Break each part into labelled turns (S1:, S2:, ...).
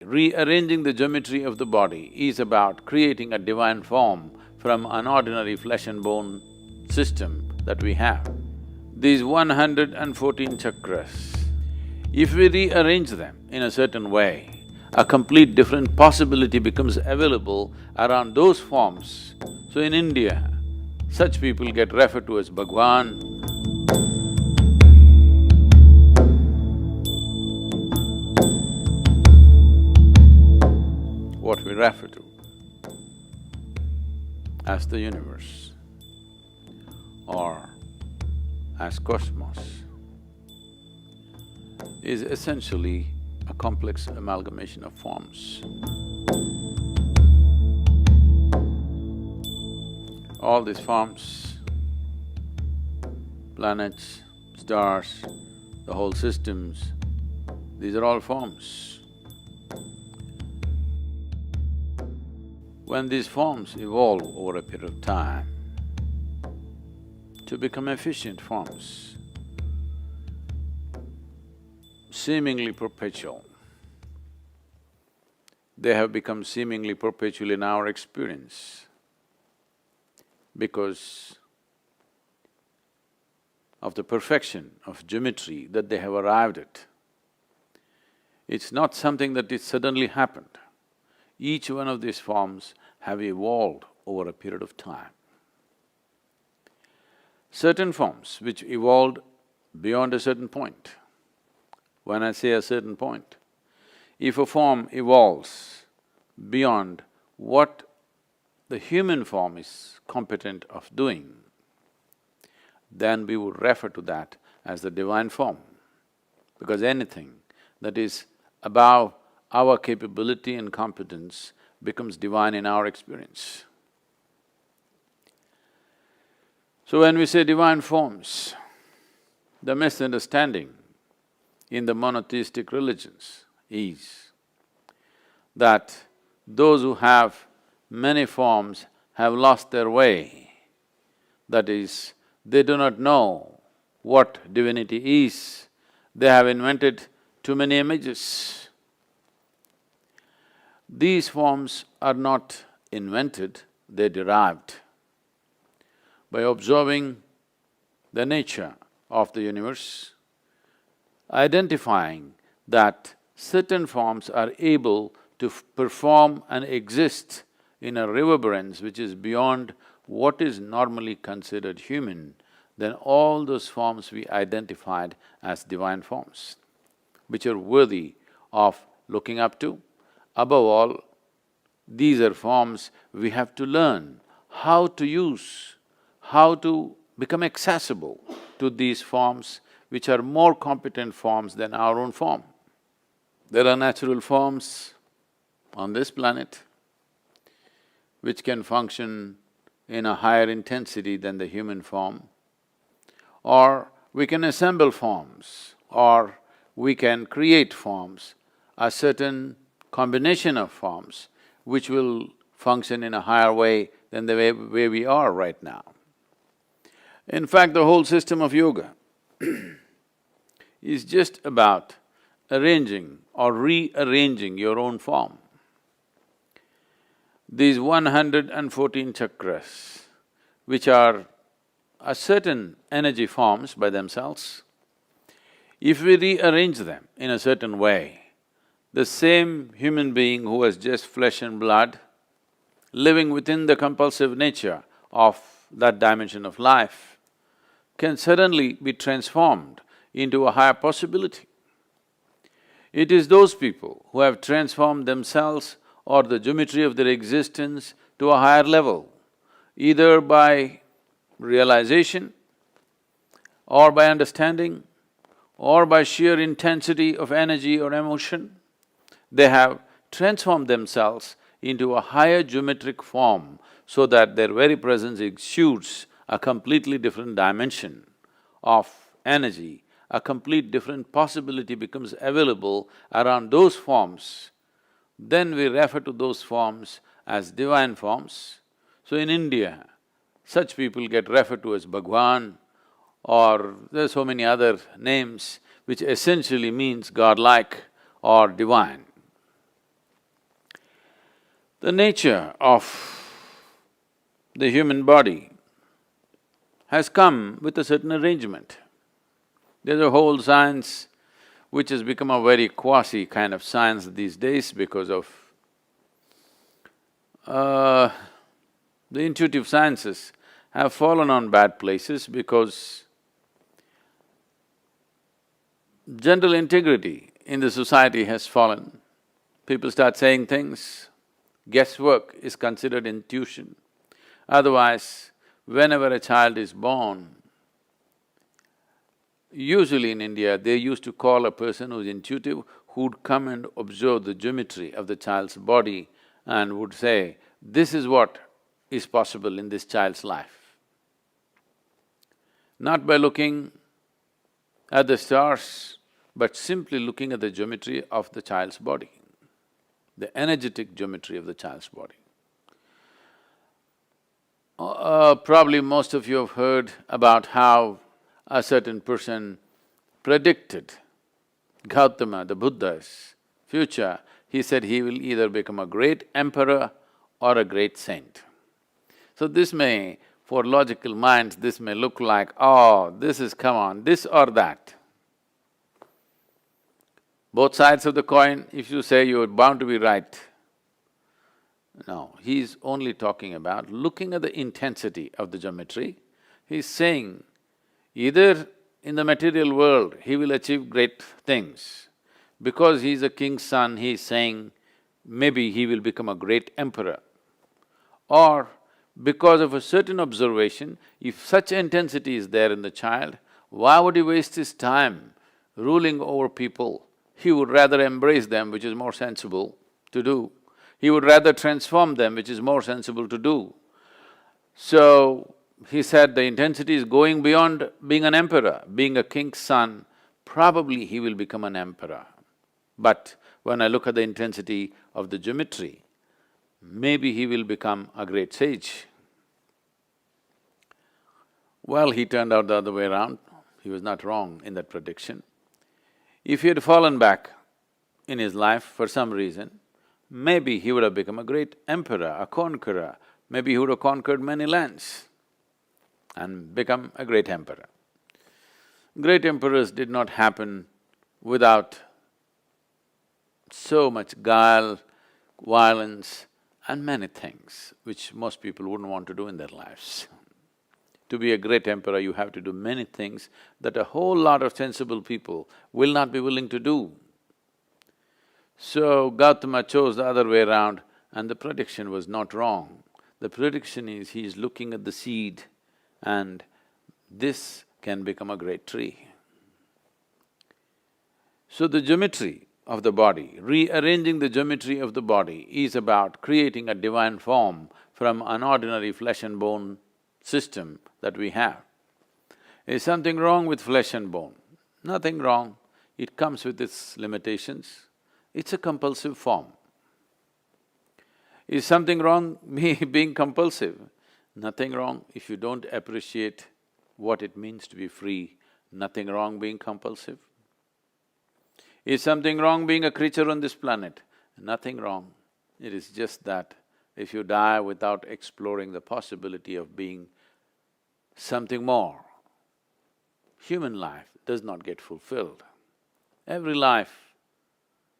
S1: Rearranging the geometry of the body is about creating a divine form from an ordinary flesh and bone system that we have. These 114 chakras, if we rearrange them in a certain way, a complete different possibility becomes available around those forms. So in India, such people get referred to as Bhagwan. What we refer to as the universe or as cosmos is essentially a complex amalgamation of forms. All these forms, planets, stars, the whole systems, these are all forms. When these forms evolve over a period of time to become efficient forms, seemingly perpetual, they have become seemingly perpetual in our experience because of the perfection of geometry that they have arrived at. It's not something that it suddenly happened. Each one of these forms have evolved over a period of time. Certain forms which evolved beyond a certain point. When I say a certain point, if a form evolves beyond what the human form is competent of doing, then we would refer to that as the divine form, because anything that is above our capability and competence becomes divine in our experience. So when we say divine forms, the misunderstanding in the monotheistic religions is that those who have many forms have lost their way. That is, they do not know what divinity is, they have invented too many images. These forms are not invented, they're derived. By observing the nature of the universe, identifying that certain forms are able to perform and exist in a reverberance which is beyond what is normally considered human, then all those forms we identified as divine forms, which are worthy of looking up to. Above all, these are forms we have to learn how to use, how to become accessible to these forms which are more competent forms than our own form. There are natural forms on this planet which can function in a higher intensity than the human form, or we can assemble forms, or we can create forms, a certain combination of forms which will function in a higher way than the way we are right now. In fact, the whole system of yoga is just about arranging or rearranging your own form. These 114 chakras, which are a certain energy forms by themselves, if we rearrange them in a certain way, the same human being who was just flesh and blood, living within the compulsive nature of that dimension of life, can suddenly be transformed into a higher possibility. It is those people who have transformed themselves or the geometry of their existence to a higher level, either by realization or by understanding or by sheer intensity of energy or emotion. They have transformed themselves into a higher geometric form so that their very presence exudes a completely different dimension of energy, a complete different possibility becomes available around those forms. Then we refer to those forms as divine forms. So in India, such people get referred to as Bhagwan, or there are so many other names which essentially means godlike or divine. The nature of the human body has come with a certain arrangement. There's a whole science which has become a very quasi kind of science these days because of the intuitive sciences have fallen on bad places because general integrity in the society has fallen. People start saying things, guesswork is considered intuition. Otherwise, whenever a child is born, usually in India, they used to call a person who's intuitive, who'd come and observe the geometry of the child's body and would say, this is what is possible in this child's life. Not by looking at the stars, but simply looking at the geometry of the child's body, the energetic geometry of the child's body. Probably most of you have heard about how a certain person predicted Gautama, the Buddha's future. He said he will either become a great emperor or a great saint. So this may, for logical minds, this may look like, oh, this is, come on, this or that. Both sides of the coin, if you say you're bound to be right. No, he's only talking about looking at the intensity of the geometry. He's saying, either in the material world he will achieve great things. Because he's a king's son, he's saying maybe he will become a great emperor. Or because of a certain observation, if such intensity is there in the child, why would he waste his time ruling over people? He would rather embrace them, which is more sensible to do. He would rather transform them, which is more sensible to do. So, he said the intensity is going beyond being an emperor. Being a king's son, probably he will become an emperor. But when I look at the intensity of the geometry, maybe he will become a great sage. Well, he turned out the other way around. He was not wrong in that prediction. If he had fallen back in his life for some reason, maybe he would have become a great emperor, a conqueror. Maybe he would have conquered many lands and become a great emperor. Great emperors did not happen without so much guile, violence and many things which most people wouldn't want to do in their lives. To be a great emperor, you have to do many things that a whole lot of sensible people will not be willing to do. So Gautama chose the other way around and the prediction was not wrong. The prediction is he is looking at the seed and this can become a great tree. So the geometry of the body, rearranging the geometry of the body is about creating a divine form from an ordinary flesh and bone system that we have. Is something wrong with flesh and bone? Nothing wrong, it comes with its limitations. It's a compulsive form. Is something wrong me being compulsive? Nothing wrong if you don't appreciate what it means to be free. Nothing wrong being compulsive. Is something wrong being a creature on this planet? Nothing wrong. It is just that if you die without exploring the possibility of being something more, human life does not get fulfilled. Every life,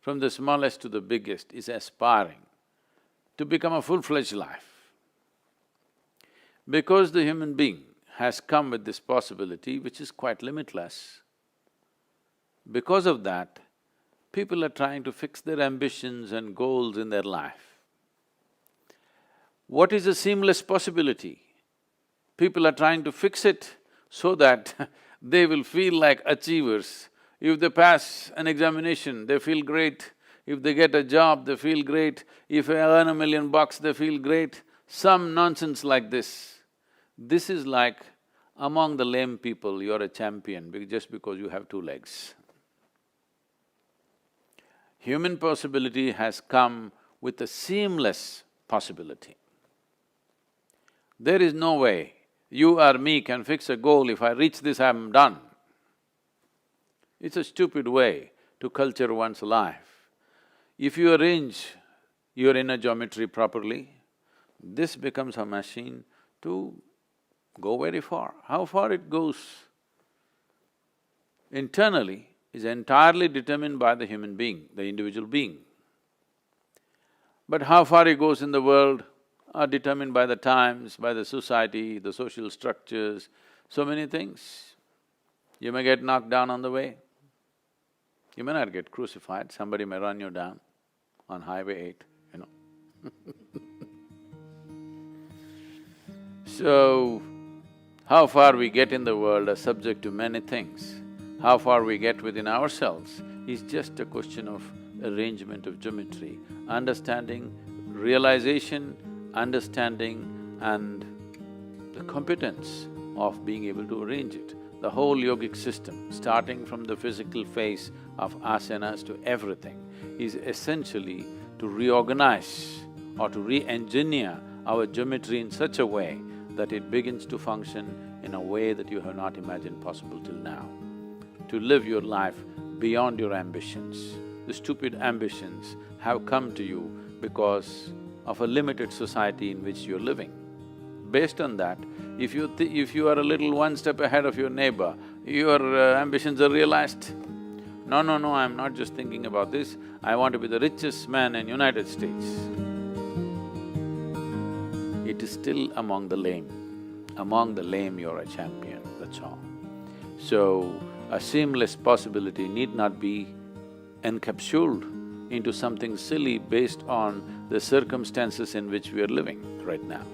S1: from the smallest to the biggest, is aspiring to become a full-fledged life. Because the human being has come with this possibility which is quite limitless, because of that, people are trying to fix their ambitions and goals in their life. What is a seamless possibility? People are trying to fix it so that they will feel like achievers. If they pass an examination, they feel great. If they get a job, they feel great. If they earn $1 million, they feel great. Some nonsense like this. This is like among the lame people, you're a champion just because you have 2 legs. Human possibility has come with a seamless possibility. There is no way you or me can fix a goal, if I reach this, I'm done. It's a stupid way to culture one's life. If you arrange your inner geometry properly, this becomes a machine to go very far. How far it goes internally is entirely determined by the human being, the individual being. But how far it goes in the world are determined by the times, by the society, the social structures, so many things. You may get knocked down on the way. You may not get crucified, somebody may run you down on Highway 8, you know. So, how far we get in the world are subject to many things. How far we get within ourselves is just a question of arrangement of geometry, understanding, realization, understanding and the competence of being able to arrange it. The whole yogic system, starting from the physical phase of asanas to everything, is essentially to reorganize or to re-engineer our geometry in such a way that it begins to function in a way that you have not imagined possible till now. To live your life beyond your ambitions. The stupid ambitions have come to you because of a limited society in which you're living. Based on that, if you are a little one step ahead of your neighbor, your ambitions are realized. No, no, no, I'm not just thinking about this, I want to be the richest man in United States. It is still among the lame. Among the lame you're a champion, that's all. So, a seamless possibility need not be encapsulated into something silly based on the circumstances in which we are living right now.